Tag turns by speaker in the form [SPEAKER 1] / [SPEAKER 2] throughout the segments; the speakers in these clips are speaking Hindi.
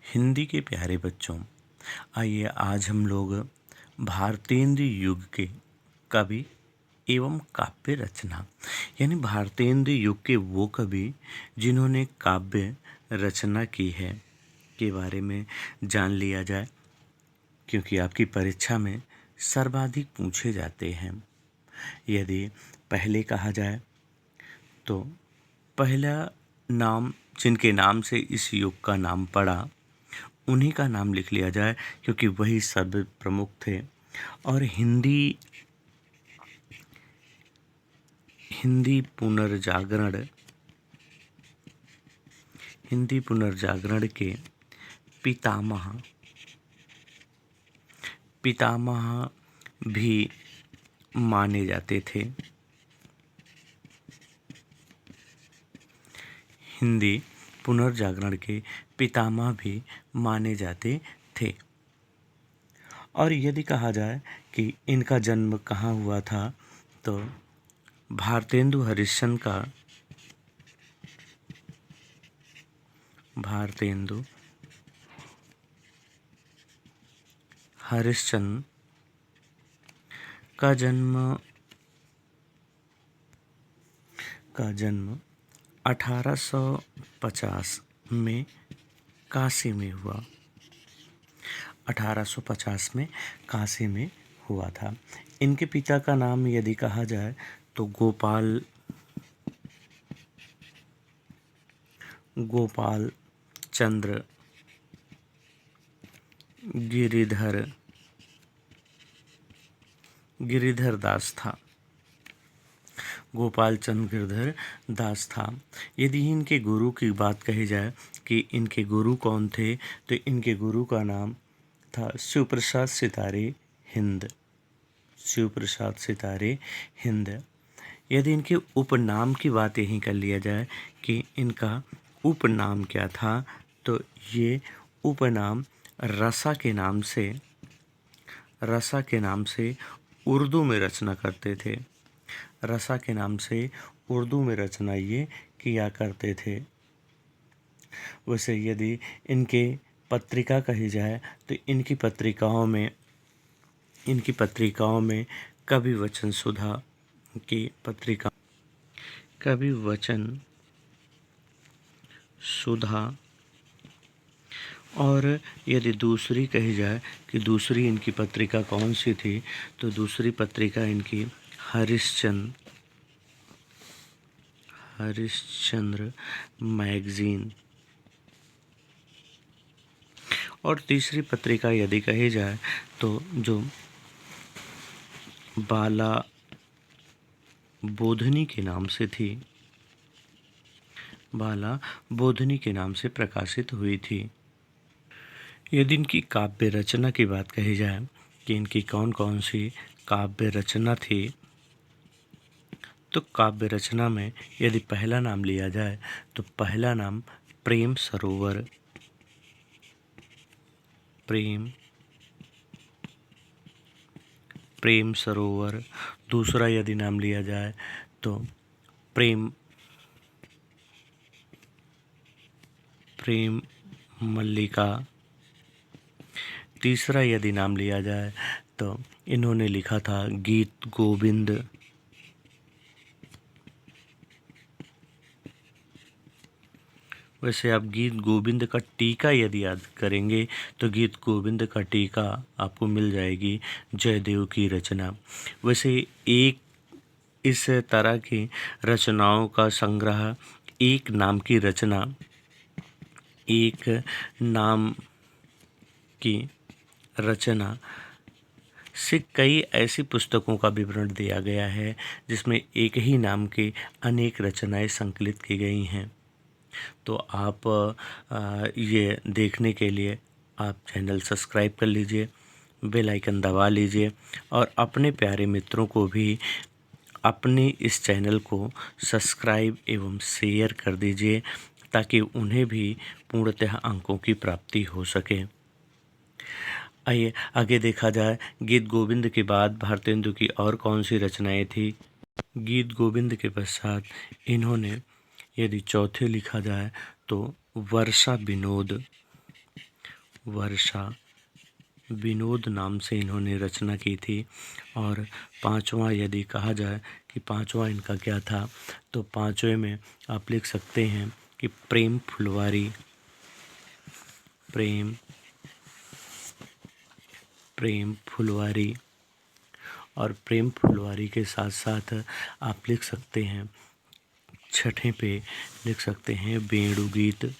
[SPEAKER 1] हिंदी के प्यारे बच्चों, आइए आज हम लोग भारतेंदु युग के कवि एवं काव्य रचना यानी भारतेंदु युग के वो कवि जिन्होंने काव्य रचना की है के बारे में जान लिया जाए, क्योंकि आपकी परीक्षा में सर्वाधिक पूछे जाते हैं। यदि पहले कहा जाए तो पहला नाम जिनके नाम से इस युग का नाम पड़ा उन्हीं का नाम लिख लिया जाए, क्योंकि वही सर्व प्रमुख थे और हिंदी पुनर्जागरण के पितामह भी माने जाते थे। हिंदी पुनर्जागरण के पितामह भी माने जाते थे। और यदि कहा जाए कि इनका जन्म कहाँ हुआ था, तो भारतेंदु हरिश्चंद्र का जन्म 1850 में काशी में हुआ। 1850 में काशी में हुआ था। इनके पिता का नाम यदि कहा जाए तो गोपाल चंद्र गिरिधर दास था। गोपाल चंद्र गिरिधर दास था। यदि इनके गुरु की बात कही जाए कि इनके गुरु कौन थे, तो इनके गुरु का नाम था शिवप्रसाद सितारे हिंद। यदि इनके उपनाम की बात यहीं कर लिया जाए कि इनका उपनाम क्या था, तो ये उपनाम रसा के नाम से उर्दू में रचना करते थे। रसा के नाम से उर्दू में रचना ये किया करते थे। वैसे यदि इनके पत्रिका कही जाए तो इनकी पत्रिकाओं में कवि वचन सुधा की पत्रिका, कवि वचन सुधा, और यदि दूसरी कही जाए कि दूसरी इनकी पत्रिका कौन सी थी, तो दूसरी पत्रिका इनकी हरिश्चंद्र मैगजीन, और तीसरी पत्रिका यदि कही जाए तो जो बाला बोधनी के नाम से प्रकाशित हुई थी। यदि इनकी काव्य रचना की बात कही जाए कि इनकी कौन कौन सी काव्य रचना थी, तो काव्य रचना में यदि पहला नाम लिया जाए तो पहला नाम प्रेम सरोवर, दूसरा यदि नाम लिया जाए तो प्रेम मल्लिका, तीसरा यदि नाम लिया जाए तो इन्होंने लिखा था गीत गोविंद। वैसे आप गीत गोविंद का टीका यदि याद करेंगे तो गीत गोविंद का टीका आपको मिल जाएगी जयदेव की रचना। वैसे एक इस तरह की रचनाओं का संग्रह, एक नाम की रचना से कई ऐसी पुस्तकों का विवरण दिया गया है जिसमें एक ही नाम के अनेक रचनाएं संकलित की गई हैं। तो आप ये देखने के लिए आप चैनल सब्सक्राइब कर लीजिए, बेल आइकन दबा लीजिए और अपने प्यारे मित्रों को भी अपने इस चैनल को सब्सक्राइब एवं शेयर कर दीजिए, ताकि उन्हें भी पूर्णतः अंकों की प्राप्ति हो सके। आइए आगे देखा जाए, गीत गोविंद के बाद भारतेंदु की और कौन सी रचनाएं थी। गीत गोविंद के पश्चात इन्होंने यदि चौथे लिखा जाए तो वर्षा विनोद वर्षा, विनोद नाम से इन्होंने रचना की थी। और पांचवा यदि कहा जाए कि पांचवा इनका क्या था, तो पांचवे में आप लिख सकते हैं कि प्रेम फुलवारी। प्रेम फुलवारी। और प्रेम फुलवारी के साथ साथ आप लिख सकते हैं, छठे पे लिख सकते हैं वेणु गीत।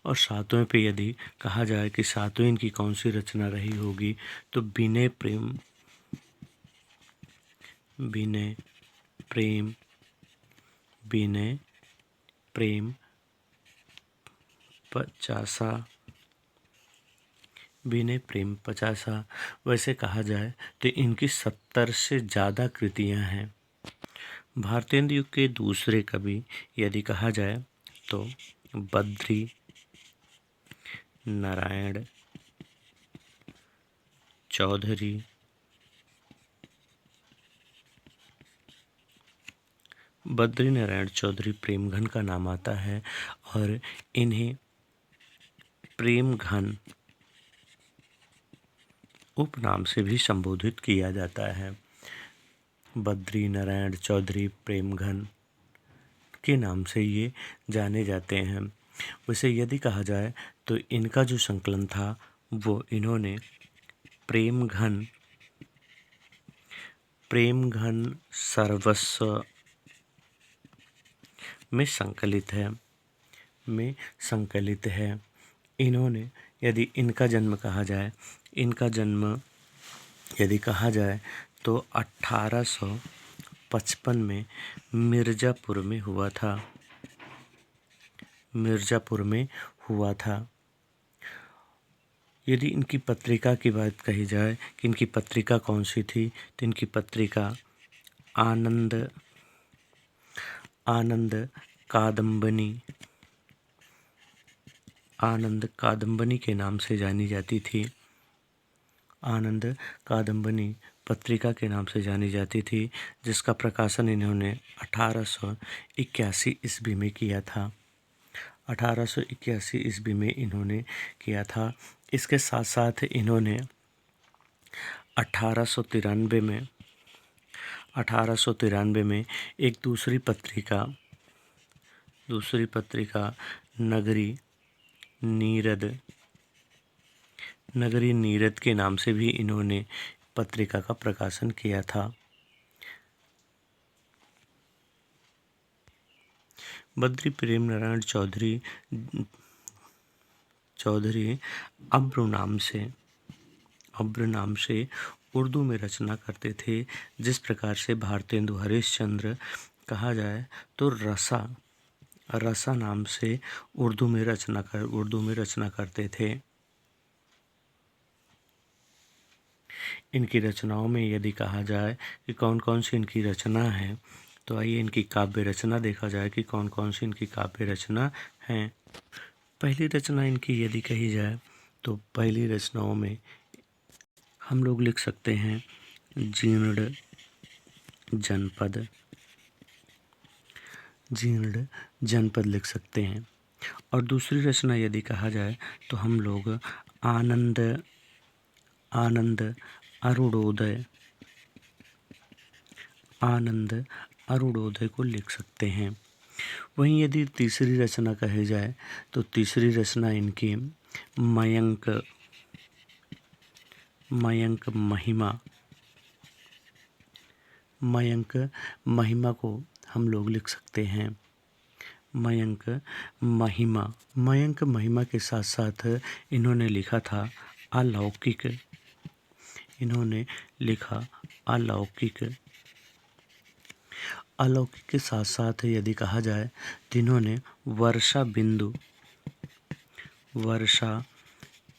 [SPEAKER 1] और सातवें पे यदि कहा जाए कि सातवें इनकी कौन सी रचना रही होगी, तो विनय प्रेम विनय प्रेम विनय प्रेम पचासा। विनय प्रेम पचासा। वैसे कहा जाए तो इनकी 70 से ज़्यादा कृतियां हैं। भारतेंदु युग के दूसरे कवि यदि कहा जाए तो बद्री नारायण चौधरी। बद्री नारायण चौधरी प्रेमघन का नाम आता है और इन्हें प्रेमघन उपनाम से भी संबोधित किया जाता है। बद्री नारायण चौधरी प्रेमघन के नाम से ये जाने जाते हैं। वैसे यदि कहा जाए तो इनका जो संकलन था वो इन्होंने प्रेमघन सर्वस्व में संकलित है। इन्होंने यदि इनका जन्म कहा जाए तो 1855 में मिर्ज़ापुर में हुआ था। यदि इनकी पत्रिका की बात कही जाए कि इनकी पत्रिका कौन सी थी, तो इनकी पत्रिका आनंद कादम्बनी के नाम से जानी जाती थी। आनंद कादम्बनी पत्रिका के नाम से जानी जाती थी, जिसका प्रकाशन इन्होंने 1881 ईस्वी में किया था। 1881 ईस्वी में इन्होंने किया था। इसके साथ साथ इन्होंने 1893 में एक दूसरी पत्रिका नगरी नीरद के नाम से भी इन्होंने पत्रिका का प्रकाशन किया था। बद्री प्रेम नारायण चौधरी अब्र नाम से उर्दू में रचना करते थे। जिस प्रकार से भारतेंदु हरिश्चंद्र कहा जाए तो रसा नाम से उर्दू में रचना करते थे। इनकी रचनाओं में यदि कहा जाए कि कौन कौन सी इनकी रचना है, तो आइए इनकी काव्य रचना देखा जाए कि कौन कौन सी इनकी काव्य रचना है। पहली रचना इनकी यदि कही जाए तो पहली रचनाओं में हम लोग लिख सकते हैं जीर्ण जनपद लिख सकते हैं। और दूसरी रचना यदि कहा जाए तो हम लोग आनंद अरुणोदय को लिख सकते हैं। वहीं यदि तीसरी रचना कही जाए तो तीसरी रचना इनकी मयंक महिमा को हम लोग लिख सकते हैं। मयंक महिमा के साथ साथ इन्होंने लिखा था अलौकिक। अलौकिक के साथ साथ यदि कहा जाए तो इन्होंने वर्षा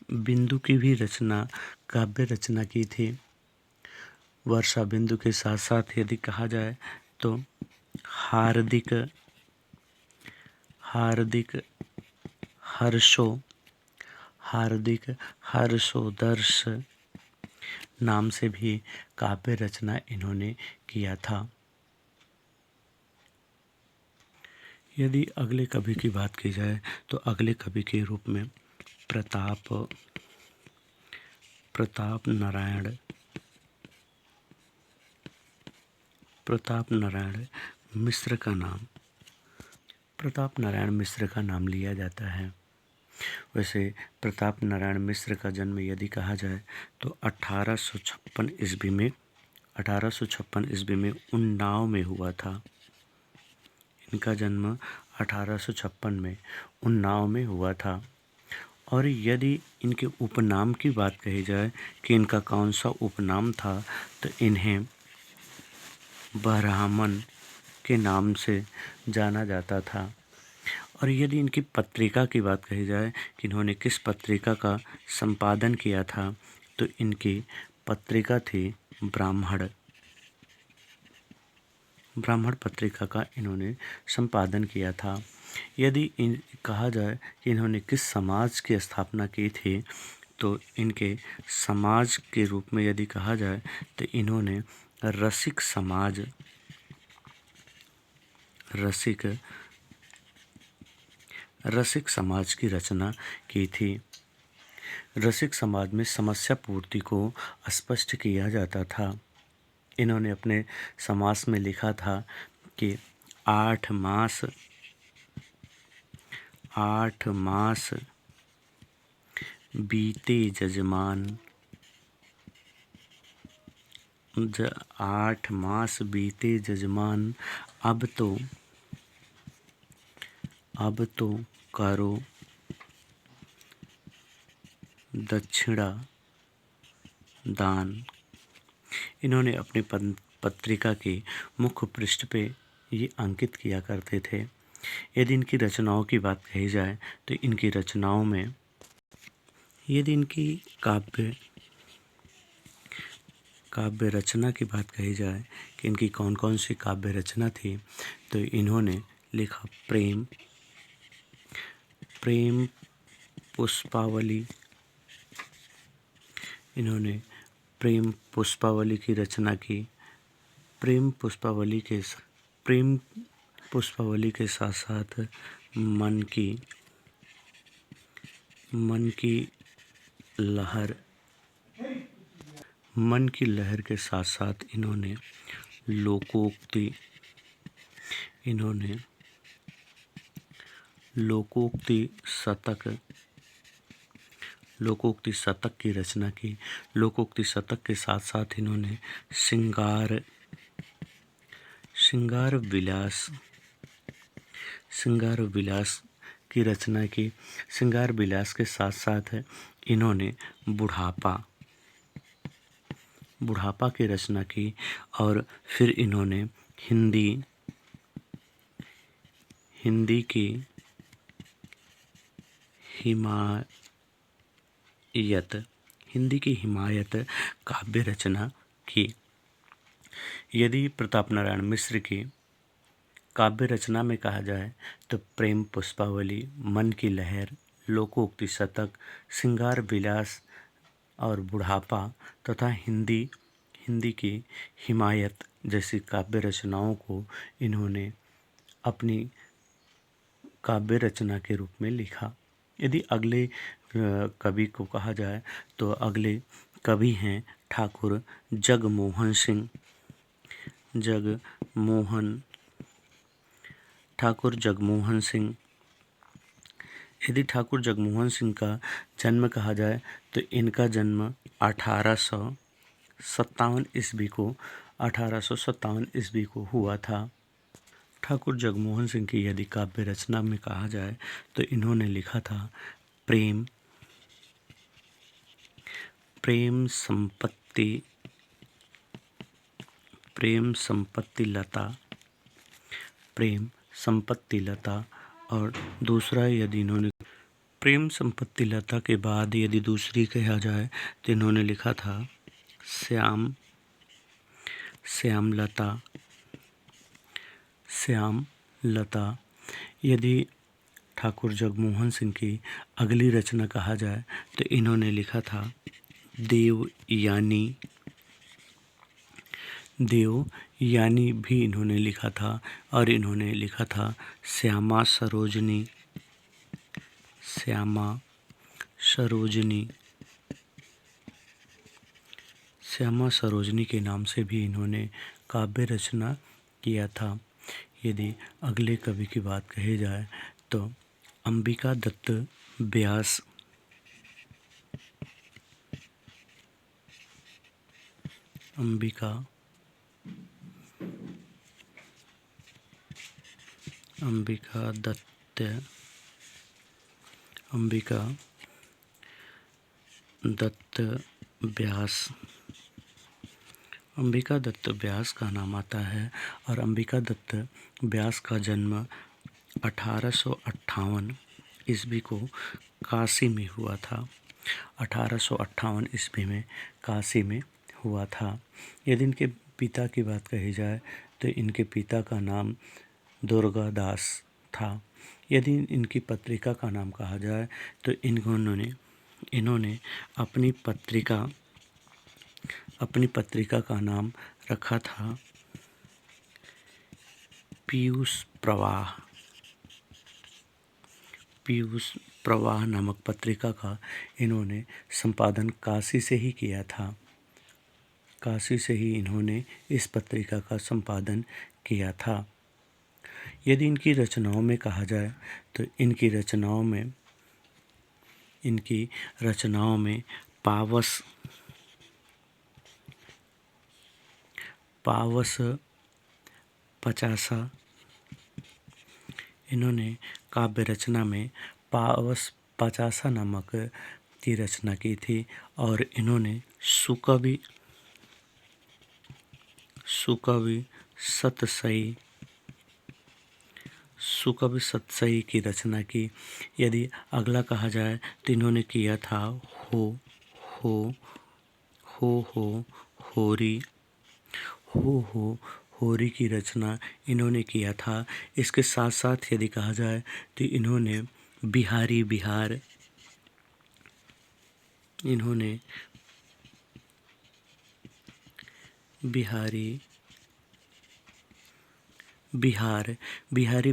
[SPEAKER 1] बिंदु की भी काव्य रचना की थी। वर्षा बिंदु के साथ साथ यदि कहा जाए तो हार्दिक हर्षोदर्श नाम से भी काव्य रचना इन्होंने किया था। यदि अगले कवि की बात की जाए तो अगले कवि के रूप में प्रताप नारायण मिश्र का नाम लिया जाता है। वैसे प्रताप नारायण मिश्र का जन्म यदि कहा जाए तो 1856 ईस्वी में उन्नाव में हुआ था। इनका जन्म 1856 में उन्नाव में हुआ था। और यदि इनके उपनाम की बात कही जाए कि इनका कौन सा उपनाम था, तो इन्हें ब्राह्मण के नाम से जाना जाता था। और यदि इनकी पत्रिका की बात कही जाए कि इन्होंने किस पत्रिका का संपादन किया था, तो इनकी पत्रिका थी ब्राह्मण पत्रिका का इन्होंने संपादन किया था। यदि कहा जाए कि इन्होंने किस समाज की स्थापना की थी, तो इनके समाज के रूप में यदि कहा जाए तो इन्होंने रसिक समाज की रचना की थी। रसिक समाज में समस्या पूर्ति को स्पष्ट किया जाता था। इन्होंने अपने समास में लिखा था कि 8 मास बीते जजमान 8 मास बीते जजमान, अब तो करो दक्षिणा दान। इन्होंने अपनी पत्रिका के मुख्य पृष्ठ पे ये अंकित किया करते थे। यदि इनकी रचनाओं की बात कही जाए तो इनकी रचनाओं में, यदि इनकी काव्य रचना की बात कही जाए कि इनकी कौन कौन सी काव्य रचना थी, तो इन्होंने लिखा प्रेम पुष्पावली। इन्होंने प्रेम पुष्पावली की रचना की। प्रेम पुष्पावली के साथ साथ मन की लहर के साथ साथ इन्होंने लोकोक्ति शतक की रचना की। लोकोक्ति शतक के साथ साथ इन्होंने श्रृंगार विलास की रचना की। श्रृंगार विलास के साथ साथ इन्होंने बुढ़ापा की रचना की। और फिर इन्होंने हिंदी की हिमायत काव्य रचना की। यदि प्रताप नारायण मिश्र की काव्य रचना में कहा जाए तो प्रेम पुष्पावली, मन की लहर, लोकोक्ति शतक, श्रृंगार विलास और बुढ़ापा तथा हिंदी की हिमायत जैसी काव्य रचनाओं को इन्होंने अपनी काव्य रचना के रूप में लिखा। यदि अगले कवि को कहा जाए तो अगले कवि हैं ठाकुर जगमोहन सिंह। यदि ठाकुर जगमोहन सिंह का जन्म कहा जाए तो इनका जन्म 1857 ईस्वी को हुआ था। ठाकुर जगमोहन सिंह की यदि काव्य रचना में कहा जाए तो इन्होंने लिखा था प्रेम संपत्ति लता। और दूसरा यदि इन्होंने प्रेम संपत्ति लता के बाद यदि दूसरी कहा जाए तो इन्होंने लिखा था श्याम लता। यदि ठाकुर जगमोहन सिंह की अगली रचना कहा जाए तो इन्होंने लिखा था देव यानी भी इन्होंने लिखा था और इन्होंने लिखा था श्यामा सरोजनी, श्यामा सरोजनी, श्यामा सरोजनी के नाम से भी इन्होंने काव्य रचना किया था। यदि अगले कवि की बात कही जाए तो अंबिका दत्त व्यास, अंबिका दत्त व्यास, अंबिका दत्त व्यास का नाम आता है और अंबिका दत्त व्यास का जन्म 1858 ईस्वी को काशी में हुआ था। 1858 ईस्वी में काशी में हुआ था। यदि इनके पिता की बात कही जाए तो इनके पिता का नाम दुर्गादास था। यदि इनकी पत्रिका का नाम कहा जाए तो इन्होंने अपनी पत्रिका का नाम रखा था पीयूष प्रवाह। पीयूष प्रवाह नामक पत्रिका का इन्होंने संपादन काशी से ही किया था। काशी से ही इन्होंने इस पत्रिका का संपादन किया था। यदि इनकी रचनाओं में कहा जाए तो इनकी रचनाओं में पावस पचासा, इन्होंने काव्य रचना में पावस पचासा नामक की रचना की थी और इन्होंने सुकवि सतसई की रचना की। यदि अगला कहा जाए तो इन्होंने किया था होरी की रचना इन्होंने किया था। इसके साथ साथ यदि कहा जाए तो इन्होंने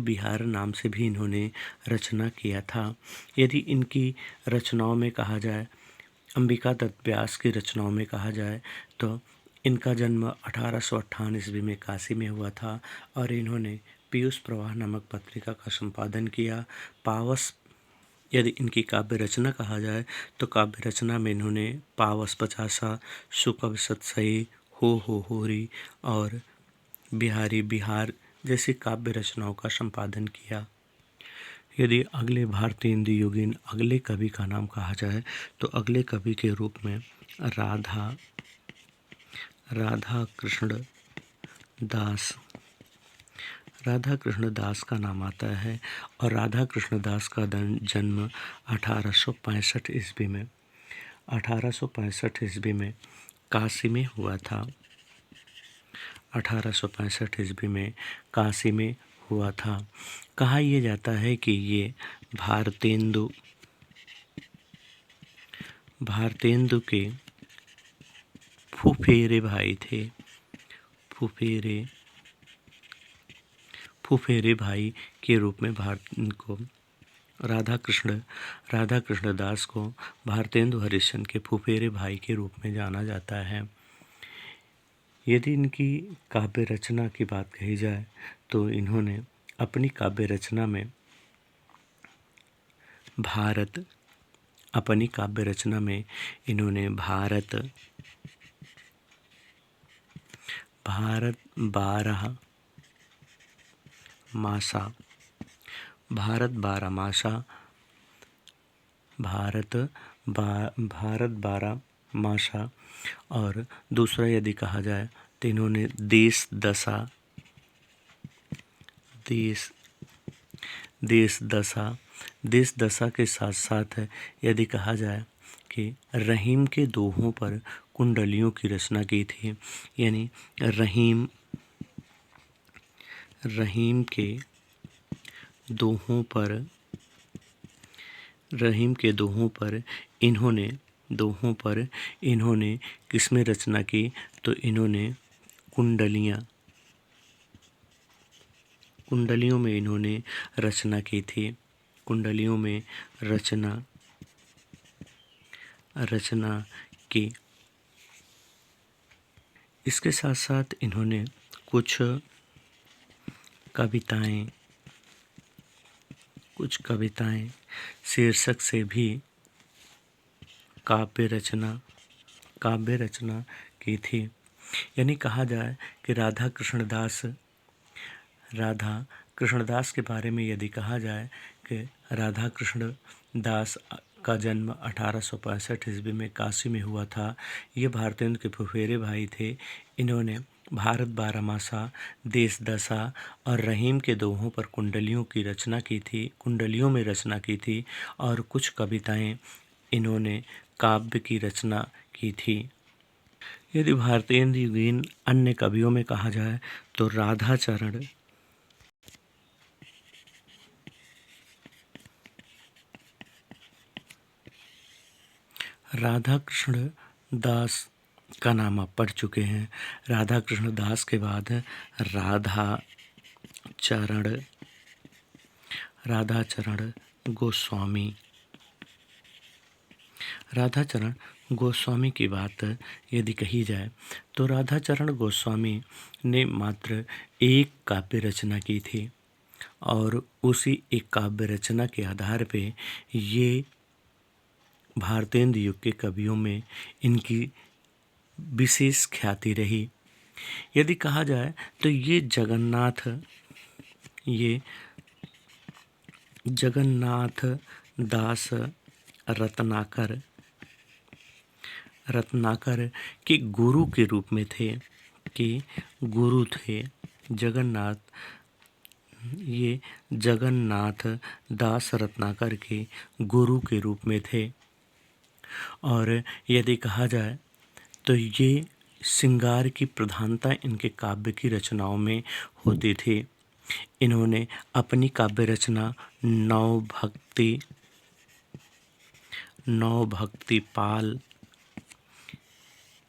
[SPEAKER 1] बिहार नाम से भी इन्होंने रचना किया था। यदि इनकी रचनाओं में कहा जाए, अंबिका दत्त व्यास की रचनाओं में कहा जाए तो इनका जन्म 1858 ईस्वी में काशी में हुआ था और इन्होंने पीयूष प्रवाह नामक पत्रिका का संपादन किया। यदि इनकी काव्य रचना कहा जाए तो काव्य रचना में इन्होंने पावस पचासा, सुकवि सतसई, होरी और बिहार जैसी काव्य रचनाओं का संपादन किया। यदि अगले भारतेंदु योगीन अगले कवि का नाम कहा जाए तो अगले कवि के रूप में राधा कृष्ण दास का नाम आता है और राधा कृष्ण दास का जन्म 1865 ईस्वी में काशी में हुआ था। 1865 ईस्वी में काशी में हुआ था। कहा यह जाता है कि ये भारतेंदु के फुफेरे भाई थे। फुफेरे भाई के रूप में राधा कृष्ण दास को भारतेंदु हरिश्चंद्र के फुफेरे भाई के रूप में जाना जाता है। यदि इनकी काव्य रचना की बात कही जाए तो इन्होंने अपनी काव्य रचना में भारत 12 मासा और दूसरा यदि कहा जाए तो इन्होंने देश दशा के साथ साथ यदि कहा जाए कि रहीम के दोहों पर कुंडलियों की रचना की थी। यानी रहीम के दोहों पर इन्होंने किसमें रचना की तो इन्होंने कुंडलियाँ, कुंडलियों में इन्होंने रचना की थी। कुंडलियों में रचना की। इसके साथ साथ इन्होंने कुछ कविताएं शीर्षक से भी काव्य रचना की थी। यानी कहा जाए कि राधा कृष्णदास के बारे में यदि कहा जाए कि राधा कृष्ण दास का जन्म 1865 ईस्वी में काशी में हुआ था। ये भारतेंदु के फुफेरे भाई थे। इन्होंने भारत बारहमासा, देश दशा और रहीम के दोहों पर कुंडलियों में रचना की थी और कुछ कविताएं इन्होंने काव्य की रचना की थी। यदि भारतेंदुवीन अन्य कवियों में कहा जाए तो राधा कृष्ण दास का नाम आप पढ़ चुके हैं। राधा कृष्ण दास के बाद राधा चरण गोस्वामी की बात यदि कही जाए तो राधा चरण गोस्वामी ने मात्र एक काव्य रचना की थी और उसी एक काव्य रचना के आधार पे ये भारतेंदु युग के कवियों में इनकी विशेष ख्याति रही। यदि कहा जाए तो ये जगन्नाथ दास रत्नाकर के गुरु के रूप में थे जगन्नाथ दास रत्नाकर के गुरु के रूप में थे। और यदि कहा जाए तो ये श्रृंगार की प्रधानता इनके काव्य की रचनाओं में होती थी। इन्होंने अपनी काव्य रचना नौ भक्ति पाल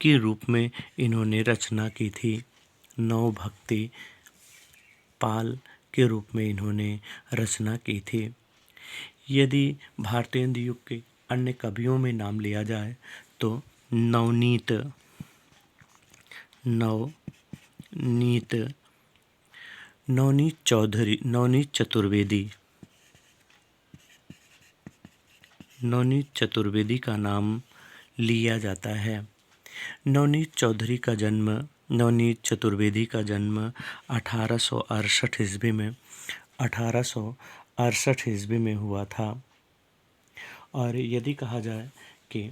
[SPEAKER 1] के रूप में इन्होंने रचना की थी। नौ भक्ति पाल के रूप में इन्होंने रचना की थी। यदि भारतेंदु युग के अन्य कवियों में नाम लिया जाए तो नवनीत चतुर्वेदी का नाम लिया जाता है। नवनीत चतुर्वेदी का जन्म 1868 ईस्वी में हुआ था। और यदि कहा जाए कि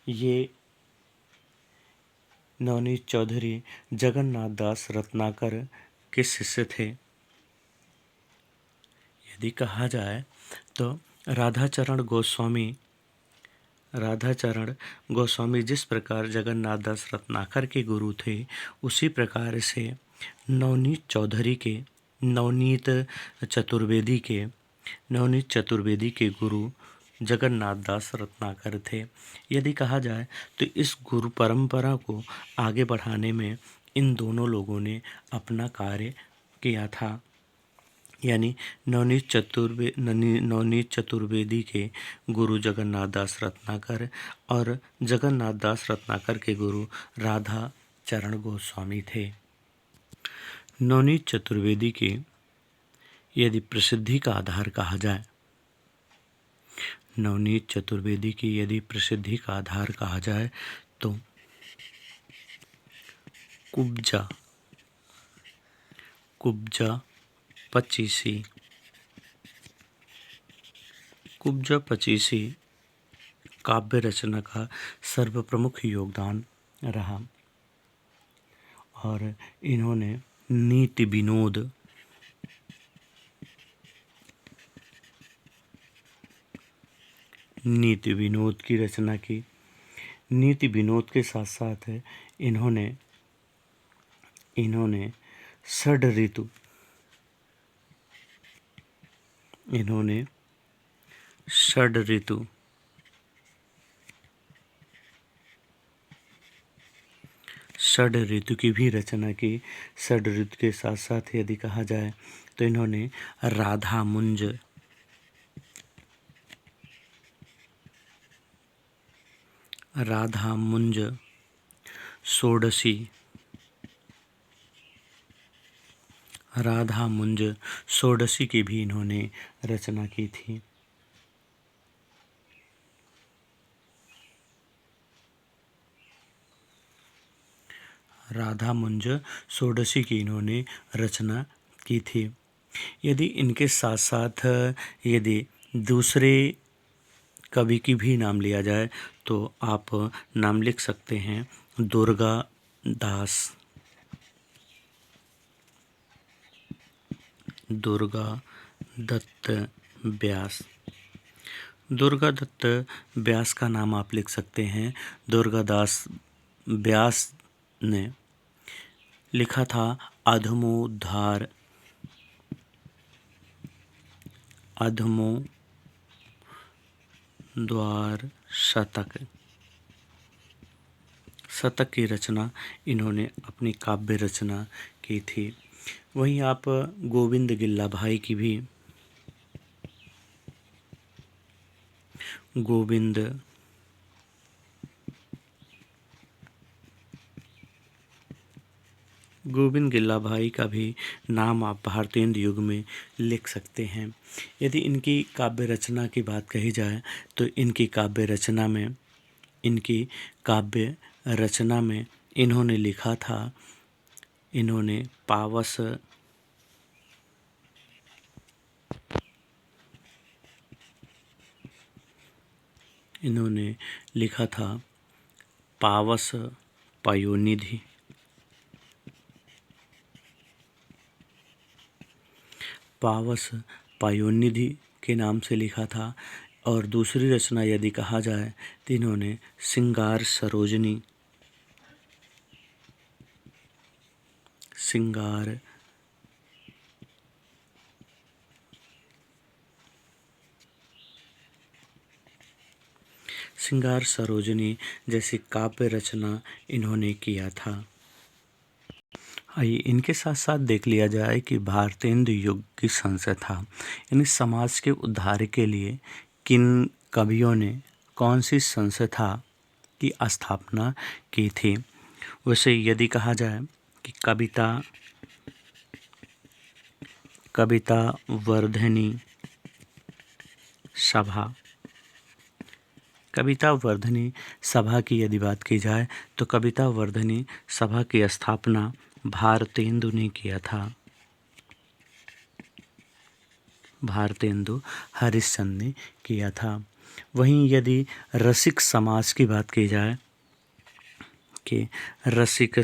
[SPEAKER 1] ये नवनीत चौधरी जगन्नाथ दास रत्नाकर के शिष्य थे। यदि कहा जाए तो राधा चरण गोस्वामी जिस प्रकार जगन्नाथ दास रत्नाकर के गुरु थे, उसी प्रकार से नवनीत चतुर्वेदी के गुरु जगन्नाथ दास रत्नाकर थे। यदि कहा जाए तो इस गुरु परंपरा को आगे बढ़ाने में इन दोनों लोगों ने अपना कार्य किया था। यानी नवनीत चतुर्वेदी के गुरु जगन्नाथ दास रत्नाकर और जगन्नाथ दास रत्नाकर के गुरु राधा चरण गोस्वामी थे। नवनीत चतुर्वेदी के यदि प्रसिद्धि का आधार कहा जाए, नवनीत चतुर्वेदी की यदि प्रसिद्धि का आधार कहा जाए तो कुब्जा पचीसी काव्य रचना का सर्वप्रमुख योगदान रहा और इन्होंने नीति विनोद की रचना की। नीति विनोद के साथ साथ इन्होंने षड षड ऋतु की भी रचना की। षड ऋतु के साथ साथ यदि कहा जाए तो इन्होंने राधामुंज, राधामुंज, षोडशी, राधामुंज षोडशी की भी इन्होंने रचना की थी। राधामुंज षोडशी की इन्होंने रचना की थी। यदि इनके साथ साथ यदि दूसरे कवि की भी नाम लिया जाए तो आप नाम लिख सकते हैं दुर्गा दास, दुर्गा दत्त व्यास। दुर्गा दत्त व्यास का नाम आप लिख सकते हैं। दुर्गादास व्यास ने लिखा था अधमोद्धार, अधमोद्वार शतक। शतक की रचना इन्होंने अपनी काव्य रचना की थी। वहीं आप गोविंद गिल्ला भाई की भी, गोविंद गिल्ला भाई का भी नाम आप भारतेंदु युग में लिख सकते हैं। यदि इनकी काव्य रचना की बात कही जाए तो इनकी काव्य रचना में इन्होंने लिखा था, इन्होंने पावस, इन्होंने लिखा था पावस पयोनिधि, पावस पयोनिधि के नाम से लिखा था। और दूसरी रचना यदि कहा जाए तो इन्होंने श्रृंगार सरोजनी, श्रृंगार सरोजनी जैसी काव्य रचना इन्होंने किया था। आइए इनके साथ साथ देख लिया जाए कि भारतेंदु युग की संस्था यानी समाज के उद्धार के लिए किन कवियों ने कौन सी संस्था की स्थापना की थी। वैसे यदि कहा जाए कि कविता वर्धनी सभा, कविता वर्धनी सभा की यदि बात की जाए तो कविता वर्धनी सभा की स्थापना भारतेंदु ने किया था, भारतेंदु हरिश्चंद्र ने किया था। वहीं यदि रसिक समाज की बात की जाए कि रसिक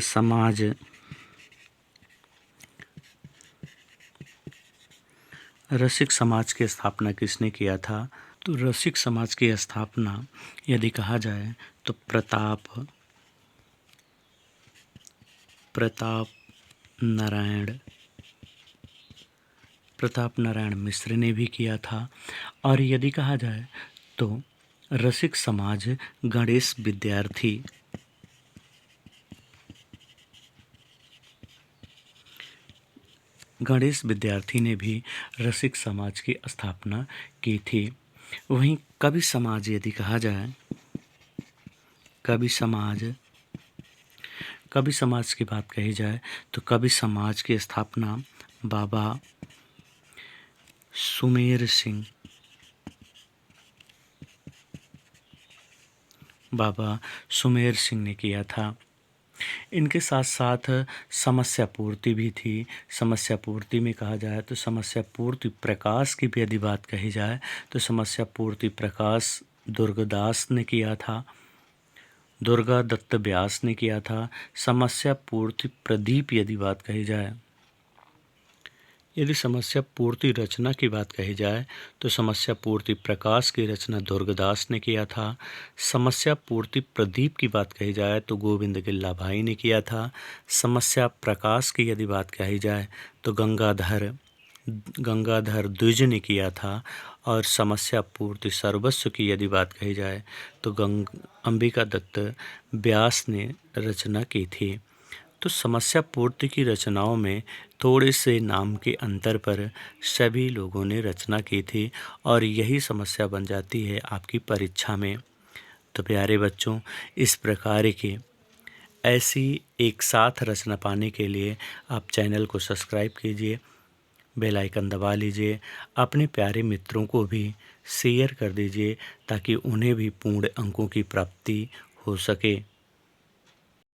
[SPEAKER 1] समाज की स्थापना किसने किया था, तो रसिक समाज की स्थापना यदि कहा जाए तो प्रताप नारायण मिश्र ने भी किया था। और यदि कहा जाए तो रसिक समाज गणेश विद्यार्थी ने भी रसिक समाज की स्थापना की थी। वहीं कवि समाज यदि कहा जाए, कवि समाज की बात कही जाए तो कवि समाज की स्थापना बाबा सुमेर सिंह ने किया था। इनके साथ साथ समस्या पूर्ति भी थी। समस्या पूर्ति में कहा जाए तो समस्या पूर्ति प्रकाश की भी यदि बात कही जाए तो समस्या पूर्ति प्रकाश दुर्गादास ने किया था, दुर्गा दत्त व्यास ने किया था। समस्या पूर्ति प्रदीप यदि बात कही जाए, यदि समस्या पूर्ति रचना की बात कही जाए तो समस्या पूर्ति प्रकाश की रचना दुर्गादास ने किया था। समस्या पूर्ति प्रदीप की बात कही जाए तो गोविंद गिल्ला भाई ने किया था। समस्या प्रकाश की यदि बात कही जाए तो गंगाधर द्विज ने किया था। और समस्या पूर्ति सर्वस्व की यदि बात कही जाए तो अंबिका दत्त व्यास ने रचना की थी। तो समस्या पूर्ति की रचनाओं में थोड़े से नाम के अंतर पर सभी लोगों ने रचना की थी और यही समस्या बन जाती है आपकी परीक्षा में। तो प्यारे बच्चों, इस प्रकार के ऐसी एक साथ रचना पाने के लिए आप चैनल को सब्सक्राइब कीजिए, बेल आइकन दबा लीजिए, अपने प्यारे मित्रों को भी शेयर कर दीजिए ताकि उन्हें भी पूर्ण अंकों की प्राप्ति हो सके।